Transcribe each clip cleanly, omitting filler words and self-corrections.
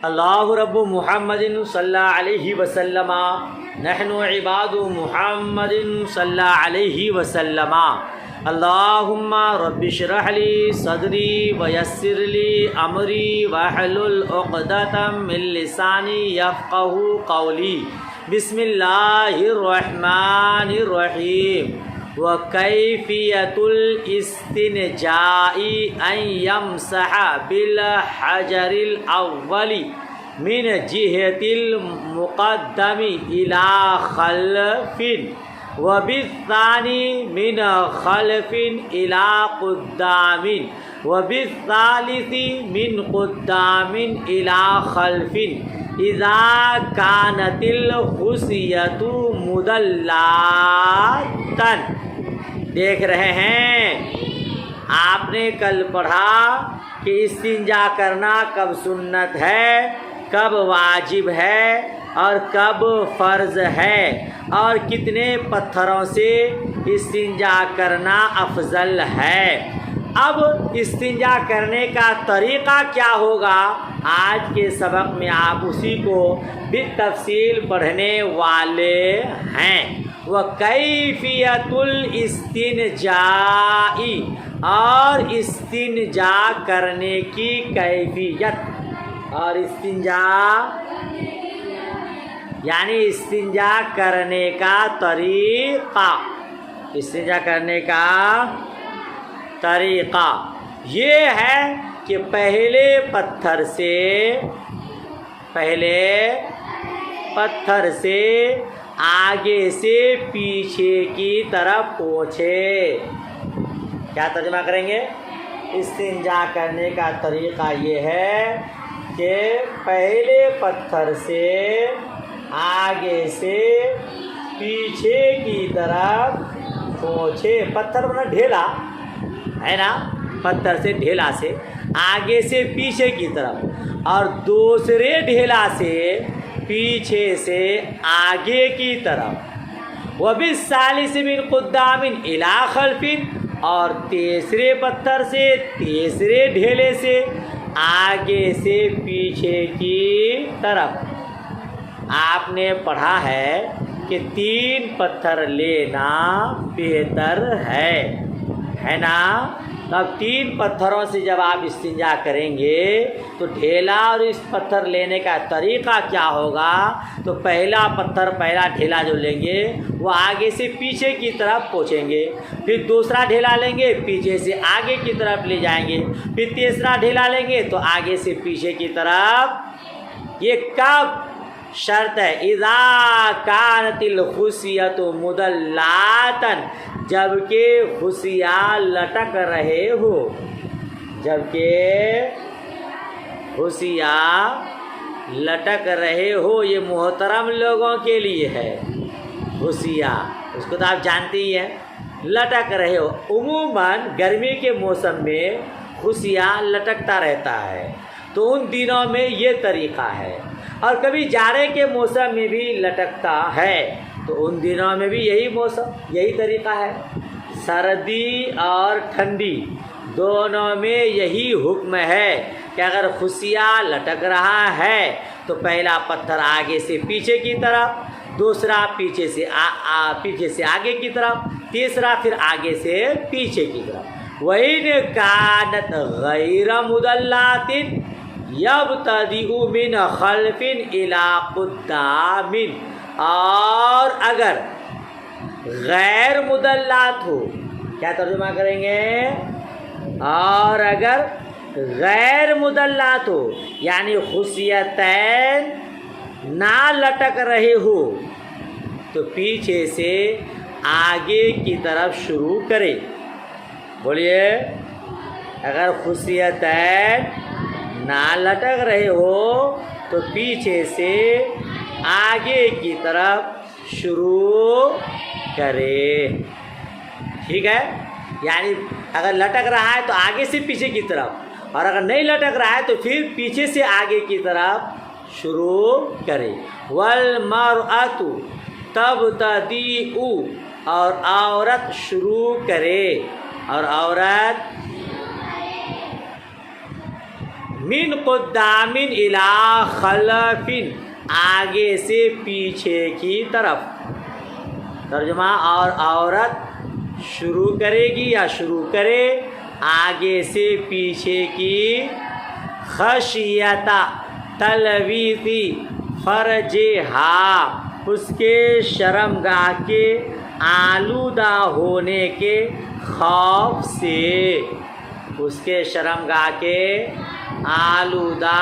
اللہ رب محمد صلی اللہ علیہ وسلم نحن عباد محمد صلی اللہ علیہ وسلم اللہم رب اشرح لی صدری ویسر لی امری واحلل عقدۃ من لسانی یفقہوا قولی بسم اللہ الرحمن الرحیم وکیفیۃ الاستنجاء ان یمسح بالحجر الاول من جہت المقدم الی خلف وبالثانی من خلف الی قدام وبالثالث من قدام الی خلف اذا كانت الخصیۃ مدلّۃً۔ دیکھ رہے ہیں آپ نے کل پڑھا کہ استنجا کرنا کب سنت ہے، کب واجب ہے اور کب فرض ہے، اور کتنے پتھروں سے استنجا کرنا افضل ہے۔ اب استنجا کرنے کا طریقہ کیا ہوگا، آج کے سبق میں آپ اسی کو بالتفصیل پڑھنے والے ہیں۔ وَكَيْفِيَةُ الْإِسْتِنْجَاءِ، اور استنجا کرنے کی کیفیت، اور استنجا یعنی استنجا کرنے کا طریقہ، استنجا کرنے کا طریقہ یہ ہے کہ پہلے پتھر سے آگے سے پیچھے کی طرف پہنچے۔ کیا ترجمہ کریں گے؟ استنجا کرنے کا طریقہ یہ ہے کہ پہلے پتھر سے آگے سے پیچھے کی طرف پہنچے۔ پتھر بنا ڈھیلا ہے نا، پتھر سے ڈھیلا سے آگے سے پیچھے کی طرف، اور دوسرے ڈھیلا سے پیچھے سے آگے کی طرف۔ وَبِالثَّالِثِ مِنْ قُدَّامٍ إِلَىٰ خَلْفٍ، اور تیسرے پتھر سے تیسرے ڈھیلے سے آگے سے پیچھے کی طرف۔ آپ نے پڑھا ہے کہ 3 پتھر لینا بہتر ہے نا۔ اب 3 پتھروں سے جب آپ استنجا کریں گے تو ڈھیلا اور اس پتھر لینے کا طریقہ کیا ہوگا، تو پہلا پتھر، پہلا ڈھیلا جو لیں گے وہ آگے سے پیچھے کی طرف پہنچیں گے، پھر دوسرا ڈھیلا لیں گے پیچھے سے آگے کی طرف لے جائیں گے، پھر تیسرا ڈھیلا لیں گے تو آگے سے پیچھے کی طرف۔ یہ کب شرط ہے؟ اذا كانت الخصیۃ مدلّۃً، جبکہ خصیہ لٹک رہے ہو، جبکہ خصیہ لٹک رہے ہو۔ یہ محترم لوگوں کے لیے ہے خصیہ، اس کو تو آپ جانتے ہی ہیں، لٹک رہے ہو۔ عموماً گرمی کے موسم میں خصیہ لٹکتا رہتا ہے، تو ان دنوں میں یہ طریقہ ہے، اور کبھی جاڑے کے موسم میں بھی لٹکتا ہے، تو ان دنوں میں بھی یہی طریقہ ہے۔ سردی اور ٹھنڈی دونوں میں یہی حکم ہے کہ اگر خصیہ لٹک رہا ہے تو پہلا پتھر آگے سے پیچھے کی طرف، دوسرا پیچھے سے آگے کی طرف، تیسرا پھر آگے سے پیچھے کی طرف۔ وَإِنْ كَانَتْ غَيْرَ مُدَلَّةٍ يَبْتَدِئُ مِنْ خَلْفٍ إِلَىٰ قُدَّامٍ، اور اگر غیر مدلّات ہو، کیا ترجمہ کریں گے؟ اور اگر غیر مدلّات ہو یعنی خصیتین نہ لٹک رہے ہو تو پیچھے سے آگے کی طرف شروع کرے۔ بولیے، اگر خصیتین نہ لٹک رہے ہو تو پیچھے سے آگے کی طرف شروع کرے۔ ٹھیک ہے، یعنی اگر لٹک رہا ہے تو آگے سے پیچھے کی طرف، اور اگر نہیں لٹک رہا ہے تو پھر پیچھے سے آگے کی طرف شروع کرے۔ وَالْمَرْأَةُ تَبْتَدِئُ، اور عورت شروع کرے، اور عورت من قدام الی خلف، آگے سے پیچھے کی طرف. ترجمہ، اور عورت شروع کرے گی یا شروع کرے آگے سے پیچھے کی، خشیت تلویث فرجہا، اس کے شرمگاہ کے آلودہ ہونے کے خوف سے، اس کے شرمگاہ کے آلودہ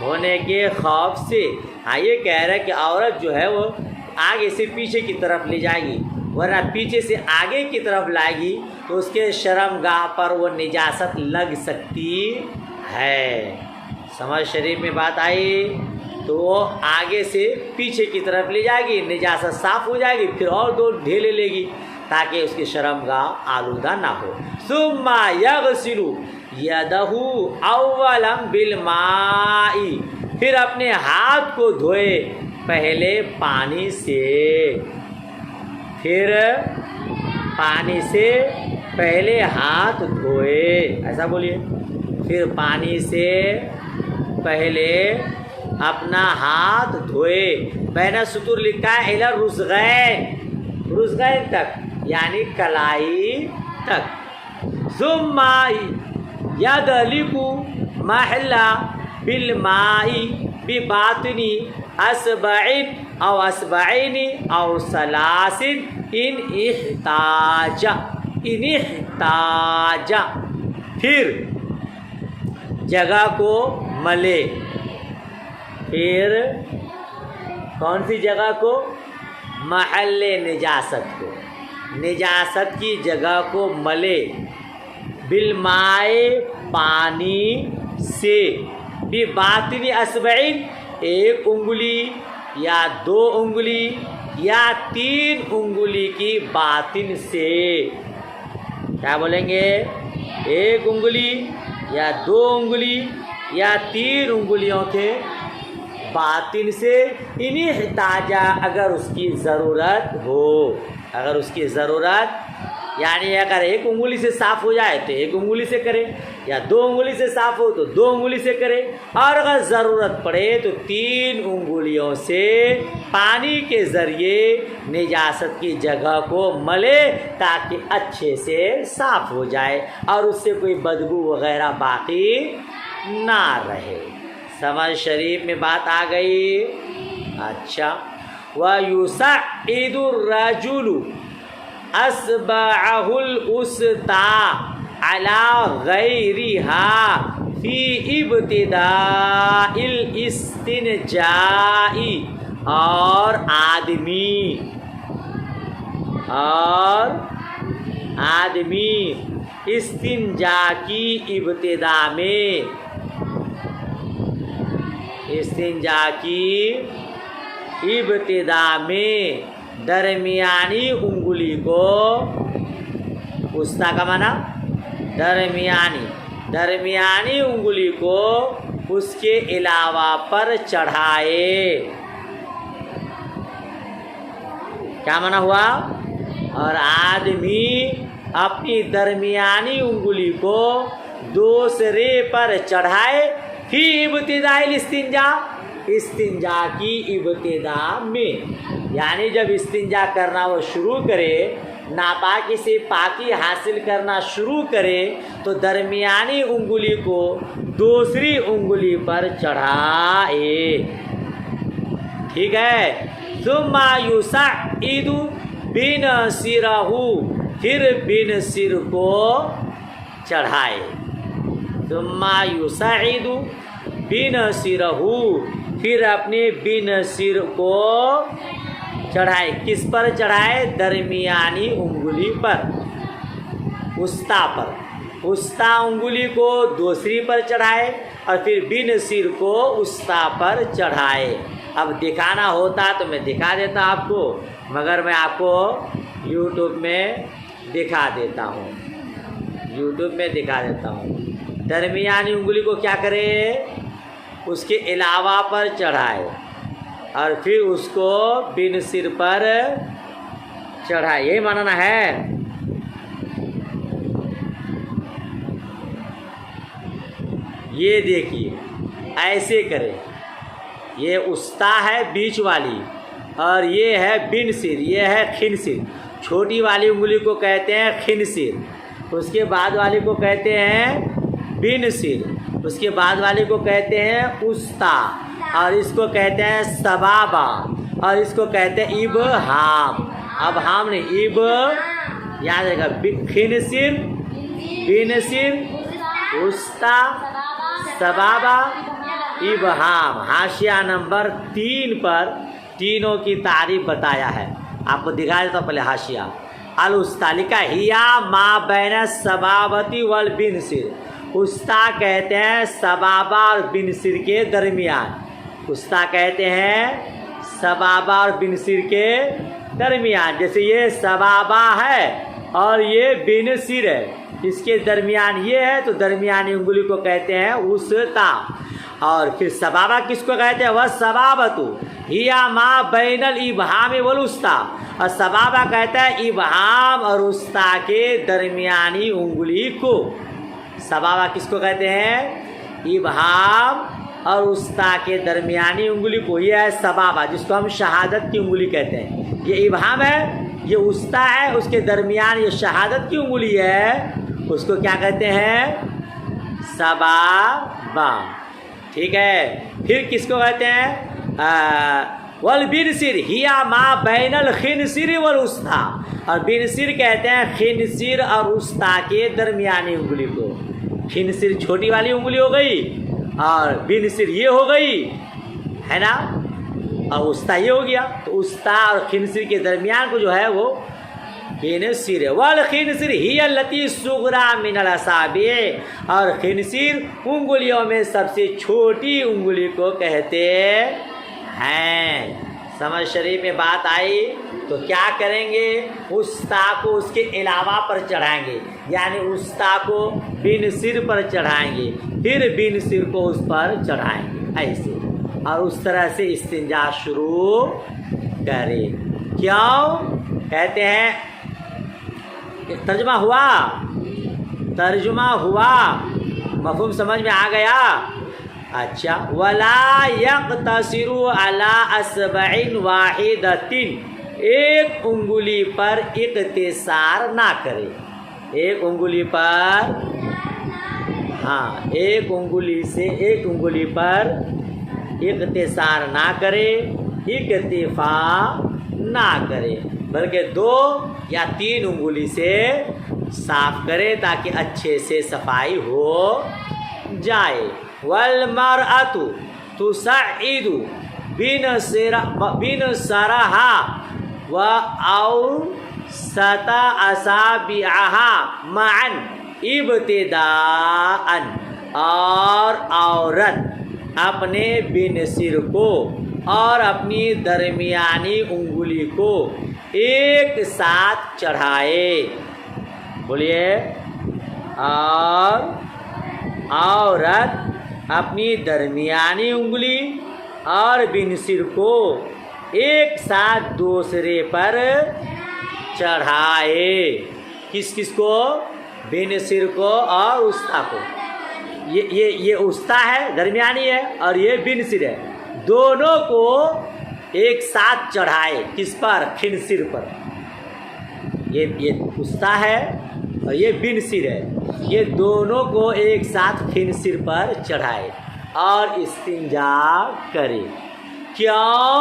ہونے کے خوف سے. ہاں یہ کہہ رہا ہے کہ عورت جو ہے وہ آگے سے پیچھے کی طرف لے جائے گی، ورنہ پیچھے سے آگے کی طرف لائے گی تو اس کے شرمگاہ پر وہ نجاست لگ سکتی ہے. سمجھ شریف میں بات آئی؟ تو وہ آگے سے پیچھے کی طرف لے جائے گی، نجاست صاف ہو جائے گی، پھر اور دو ڈھیلے لے گی تاکہ اس کی شرمگاہ آلودہ نہ ہو. ثم یغسل یدہ اولا بالماء، پھر اپنے ہاتھ کو دھوئے پہلے پانی سے، پھر پانی سے پہلے ہاتھ دھوئے، ایسا بولیے. پھر پانی سے پہلے اپنا ہاتھ دھوئے. بین سطور لکھا ہے الی الرسغین، رسغین تک یعنی کلائی تک. ثم یدلک محل بالماء بباطن اصبع او اصبعین او ثلاث ان احتاج، ان احتاج. پھر جگہ کو ملے، پھر کون سی جگہ کو؟ محل نجاست کو، نجاست کی جگہ کو ملے. بالمائے پانی سے، بباطن اصبعین ایک انگلی یا دو انگلی یا تین انگلی کی باطن سے. کیا بولیں گے؟ ایک انگلی یا دو انگلی یا تین انگلیوں کے باطن سے. انہیں احتاجہ، اگر اس کی ضرورت ہو، اگر اس کی ضرورت، یعنی اگر ایک انگلی سے صاف ہو جائے تو ایک انگلی سے کرے، یا دو انگلی سے صاف ہو تو دو انگلی سے کرے، اور اگر ضرورت پڑے تو تین انگلیوں سے پانی کے ذریعے نجاست کی جگہ کو ملے تاکہ اچھے سے صاف ہو جائے اور اس سے کوئی بدبو وغیرہ باقی نہ رہے. سمجھ شریف میں بات آ گئی؟ اچھا. وَيُسَعِّدُ الرَّجُلُ اصبعہ الوسطی علی غیرہا فی ابتداء الاستنجاء، اور آدمی استنجا کی ابتدا میں، استنجا کی ابتدا میں درمیانی انگلی کو، وسطی کا معنی درمیانی انگلی کو اس کے علاوہ پر چڑھائے. کیا معنی ہوا؟ اور آدمی اپنی درمیانی انگلی کو دوسرے پر چڑھائے فی ابتداء الاستنجا، استنجا کی ابتدا میں، یعنی جب استنجا کرنا وہ شروع کرے، ناپاکی سے پاکی حاصل کرنا شروع کرے تو درمیانی انگلی کو دوسری انگلی پر چڑھائے. ٹھیک ہے. ثم یصعد بنصرہ، پھر بنصر کو چڑھائے. ثم یصعد بنصرہ، پھر اپنے بنصر کو چڑھائے. کس پر چڑھائے؟ درمیانی انگلی پر، وسطی پر. وسطی انگلی کو دوسری پر چڑھائے اور پھر بنصر کو وسطی پر چڑھائے. اب دکھانا ہوتا تو میں دکھا دیتا آپ کو، مگر میں آپ کو یوٹیوب میں دکھا دیتا ہوں، یوٹیوب میں دکھا دیتا ہوں. درمیانی انگلی کو کیا کرے؟ اس کے علاوہ پر چڑھائے اور پھر اس کو بنصر پر چڑھائے. یہی ماننا ہے. یہ دیکھیے ایسے کرے، یہ وسطی ہے بیچ والی، اور یہ ہے بنسر، یہ ہے خنسر۔ چھوٹی والی انگلی کو کہتے ہیں خنسر، اس کے بعد والی کو کہتے ہیں بنسر، اس کے بعد والی کو کہتے ہیں وسطی، اور اس کو کہتے ہیں سبابہ، اور اس کو کہتے ہیں ابہام۔ ابہام نہیں، یاد رہے گا، خنسر، بنسر، وسطی، سبابہ، ابہام۔ حاشیہ نمبر 3 پر تینوں کی تعریف بتایا ہے، آپ کو دکھا دیتا ہوں پہلے حاشیہ۔ الوسطی لکھا ہیا ما بین السبابۃ والبنسر، وسطی کہتے ہیں سبابہ اور بنسر کے درمیان، وسطی کہتے ہیں سبابہ اور بنسر کے درمیان۔ جیسے یہ سبابہ ہے اور یہ بنسر ہے، اس کے درمیان یہ ہے تو درمیانی انگلی کو کہتے ہیں وسطی۔ اور پھر سبابہ کس کو کہتے ہیں؟ والسبابۃ ہی ما بین الابہام والوسطی، اور سبابہ کہتا ہے ابہام اور وسطی کے درمیانی انگلی کو۔ سبابہ کس کو کہتے ہیں؟ ابہام اور وسطی کے درمیانی انگلی کو، یہ ہے سبابہ، جس کو ہم شہادت کی انگلی کہتے ہیں۔ یہ ابہام ہے، یہ وسطی ہے، اس کے درمیان یہ شہادت کی انگلی ہے، اس کو کیا کہتے ہیں؟ سبابہ۔ ٹھیک ہے، پھر کس کو کہتے ہیں؟ والبنسر ہی ما بین الخنسر والوسطی، اور بنسر کہتے ہیں خنسر اور وسطی کے درمیانی انگلی کو۔ خنسر چھوٹی والی انگلی ہو گئی، اور بنسر یہ ہو گئی ہے نا، اور وسطی یہ ہو گیا، تو وسطی اور خنسر کے درمیان کو جو ہے وہ بنسر ہے۔ والخنسر ہی التی صغری من الاصابع، اور خنسر انگلیوں میں سب سے چھوٹی انگلی کو کہتے ہیں۔ سمجھ شریف میں بات آئی؟ تو کیا کریں گے؟ وسطی کو اس کے علاوہ پر چڑھائیں گے، یعنی وسطی کو بنسر پر چڑھائیں گے، پھر بنسر کو اس پر چڑھائیں گے، ایسے، اور اس طرح سے استنجا شروع کریں۔ کیوں کہتے ہیں؟ ترجمہ ہوا؟ ترجمہ ہوا؟ مفہوم سمجھ میں آ گیا؟ اچھا، ولا یقتصر علی اصبع واحدۃ، ایک انگلی پر اقتصار نہ کرے، ایک انگلی پر، ہاں، ایک انگلی پر اقتصار نہ کرے، اکتفا نہ کرے، بلکہ 2 یا 3 انگلی سے صاف کرے تاکہ اچھے سے صفائی ہو جائے۔ والمرأۃ تصعد بنصرها وأوسط أصابعها معا ابتداء، اور عورت اپنے بنسر کو اور اپنی درمیانی انگلی کو ایک ساتھ چڑھائے، بولیے، اور عورت اپنی درمیانی انگلی اور بنسر کو ایک ساتھ دوسرے پر چڑھائے۔ کس کس کو؟ بنسر کو اور وسطی کو۔ یہ وسطی ہے، درمیانی ہے، اور یہ بنسر ہے، دونوں کو ایک ساتھ چڑھائے۔ کس پر؟ خنسر پر۔ یہ وسطی ہے اور یہ بنسر ہے، یہ دونوں کو ایک ساتھ خنسر پر چڑھائے اور استنجا کرے۔ کیوں؟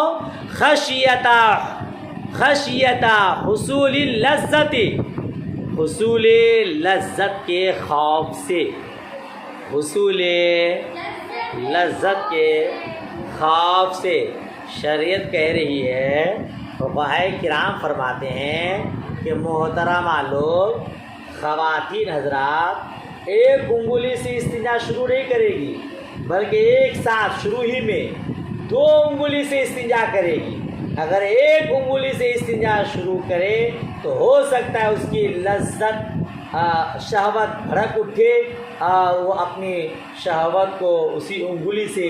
خشیت حصول اللذت، حصول لذت کے خوف سے، حصول لذت کے خوف سے۔ شریعت کہہ رہی ہے، فقہاء کرام فرماتے ہیں کہ محترمہ لوگ، خواتین حضرات، ایک انگلی سے استنجا شروع نہیں کرے گی، بلکہ ایک ساتھ شروع ہی میں 2 انگلی سے استنجا کرے گی۔ اگر ایک انگلی سے استنجا شروع کرے تو ہو سکتا ہے اس کی لذت، شہوت بھڑک اٹھے اور وہ اپنی شہوت کو اسی انگلی سے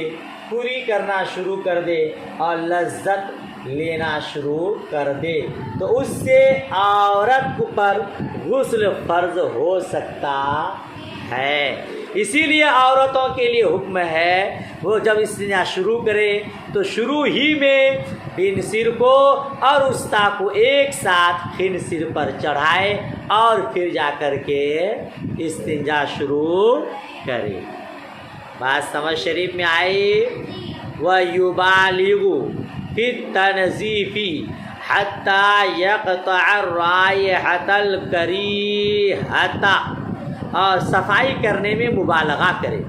پوری کرنا شروع کر دے اور لذت لینا شروع کر دے، تو اس سے عورت پر غسل فرض ہو سکتا ہے۔ اسی لیے عورتوں کے لیے حکم ہے وہ جب استنجا شروع کرے تو شروع ہی میں خنصر کو اور وسطیٰ کو ایک ساتھ خنصر پر چڑھائے اور پھر جا کر کے استنجا شروع کرے۔ بات سمجھ شریف میں آئی۔ وَيُبَالِغُ فِي التَّنْظِيفِ حَتَّى يَقْطَعَ الرَّائِحَةَ الْكَرِيهَةَ، اور صفائی کرنے میں مبالغہ کرے،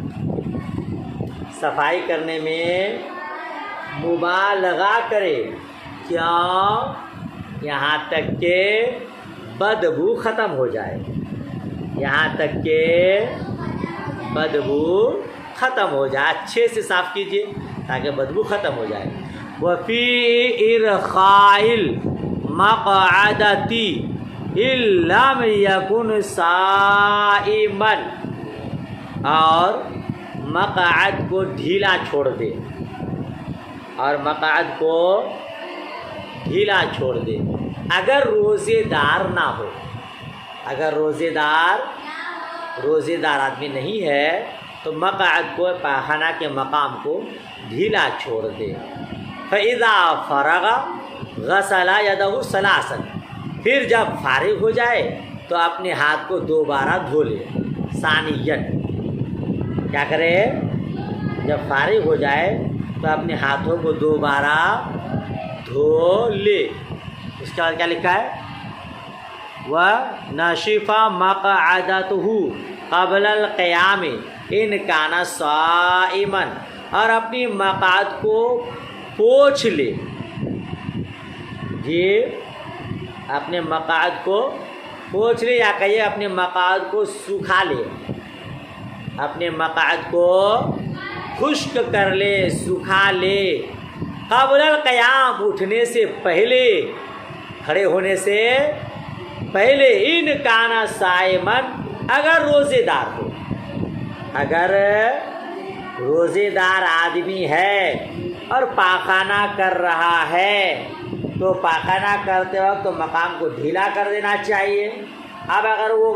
صفائی کرنے میں مبالغہ کرے، کیوں؟ یہاں تک کہ بدبو ختم ہو جائے، یہاں تک کہ بدبو ختم ہو جائے، اچھے سے صاف کیجئے تاکہ بدبو ختم ہو جائے۔ وَفِي إِرْخَاءِ الْمَقْعَدَةِ إِن لَّمْ يَكُنْ صَائِمًا، اور مقعد کو ڈھیلا چھوڑ دے، اور مقعد کو ڈھیلا چھوڑ دے اگر روزے دار نہ ہو، اگر روزے دار آدمی نہیں ہے تو مقعد کو، پاخانہ کے مقام کو ڈھیلا چھوڑ دے۔ فَإِذَا فَرَغَ غَسَلَ يَدَهُ ثَلَاثًا، پھر جب فارغ ہو جائے تو اپنے ہاتھ کو دوبارہ دھو لے۔ ثانیًا، کیا کرے؟ جب فارغ ہو جائے تو اپنے ہاتھوں کو دوبارہ دھو لے۔ اس کے بعد کیا لکھا ہے؟ وَنَشِفَ مَقْعَدَتُهُ قَبْلَ الْقِيَامِ إِنْ كَانَ صَائِمًا، اور اپنی مقعد کو پوچھ لے، جی اپنے مقعد کو پوچھ لے، یا کہیے اپنے مقعد کو سکھا لے، اپنے مقعد کو خشک کر لے، سکھا لے، قبل القیام، اٹھنے سے پہلے، کھڑے ہونے سے پہلے، ان کانا صائمن، اگر روزے دار ہو، اگر روزے دار آدمی ہے اور پاخانہ کر رہا ہے تو پاخانہ کرتے وقت تو مقام کو ڈھیلا کر دینا چاہیے۔ اب اگر وہ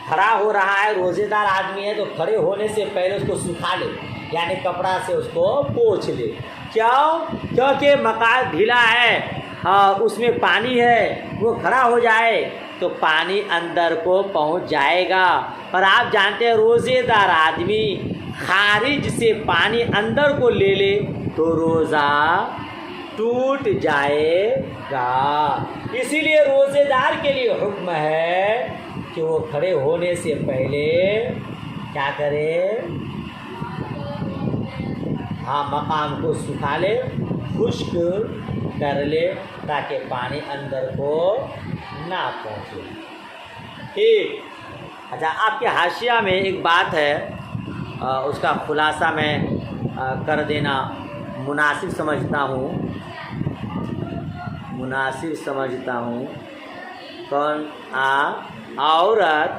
کھڑا ہو رہا ہے، روزے دار آدمی ہے، تو کھڑے ہونے سے پہلے اس کو سکھا لے، یعنی کپڑا سے اس کو پوچھ لے۔ کیوں؟ کیونکہ مقعد ڈھیلا ہے اور اس میں پانی ہے، وہ کھڑا ہو جائے تو پانی اندر کو پہنچ جائے گا، اور آپ جانتے ہیں روزے دار آدمی خارج سے پانی اندر کو لے لے تو روزہ ٹوٹ جائے گا۔ اسی لیے روزے دار کے لیے حکم ہے کہ وہ کھڑے ہونے سے پہلے کیا کرے؟ ہاں، مقام کو سکھا لے، خشک کر لے تاکہ پانی اندر کو نہ پہنچے۔ ٹھیک، اچھا، آپ کے حاشیہ میں ایک بات ہے، اس کا خلاصہ میں کر دینا مناسب سمجھتا ہوں۔ کون؟ عورت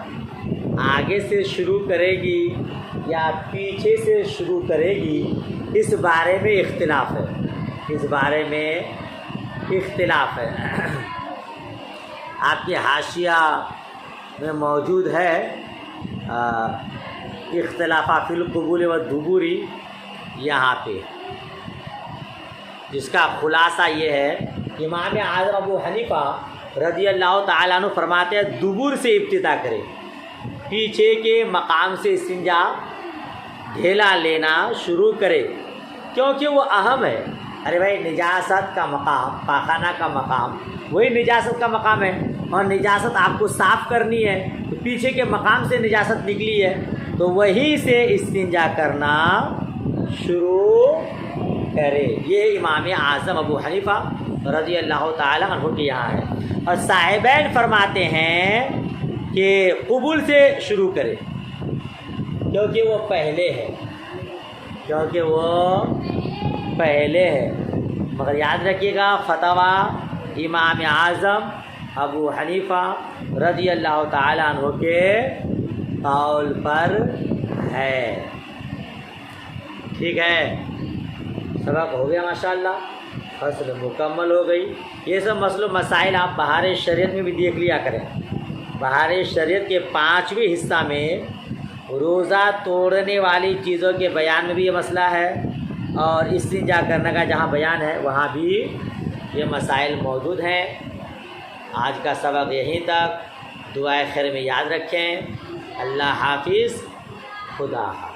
آگے سے شروع کرے گی یا پیچھے سے شروع کرے گی، اس بارے میں اختلاف ہے، اس بارے میں اختلاف ہے۔ آپ کے حاشیہ میں موجود ہے اختلاف فی القبول والدبور، یہاں پہ جس کا خلاصہ یہ ہے، امام اعظم ابو حنیفہ رضی اللہ تعالیٰ عنہ فرماتے ہیں دبور سے ابتدا کرے، پیچھے کے مقام سے استنجا ڈھیلا لینا شروع کرے، کیونکہ وہ اہم ہے۔ ارے بھائی، نجاست کا مقام، پاخانہ کا مقام وہی نجاست کا مقام ہے، اور نجاست آپ کو صاف کرنی ہے تو پیچھے کے مقام سے نجاست نکلی ہے تو وہیں سے استنجا کرنا شروع کرے۔ یہ امام اعظم ابو حنیفہ رضی اللہ تعالیٰ عنہ کے یہاں ہے، اور صاحبین فرماتے ہیں کہ قبول سے شروع کرے، کیونکہ وہ پہلے ہے، مگر یاد رکھیے گا فتویٰ امام اعظم ابو حنیفہ رضی اللہ تعالیٰ عنہ کے قول پر ہے۔ ٹھیک ہے، سبق ہو گیا ماشاءاللہ، فصل مکمل ہو گئی۔ یہ سب مسئلہ مسائل آپ بہار شریعت میں بھی دیکھ لیا کریں۔ بہار شریعت کے 5ویں حصہ میں روزہ توڑنے والی چیزوں کے بیان میں بھی یہ مسئلہ ہے، اور استنجا کرنے کا جہاں بیان ہے وہاں بھی یہ مسائل موجود ہیں۔ آج کا سبق یہیں تک، دعائے خیر میں یاد رکھیں۔ اللہ حافظ، خدا حافظ۔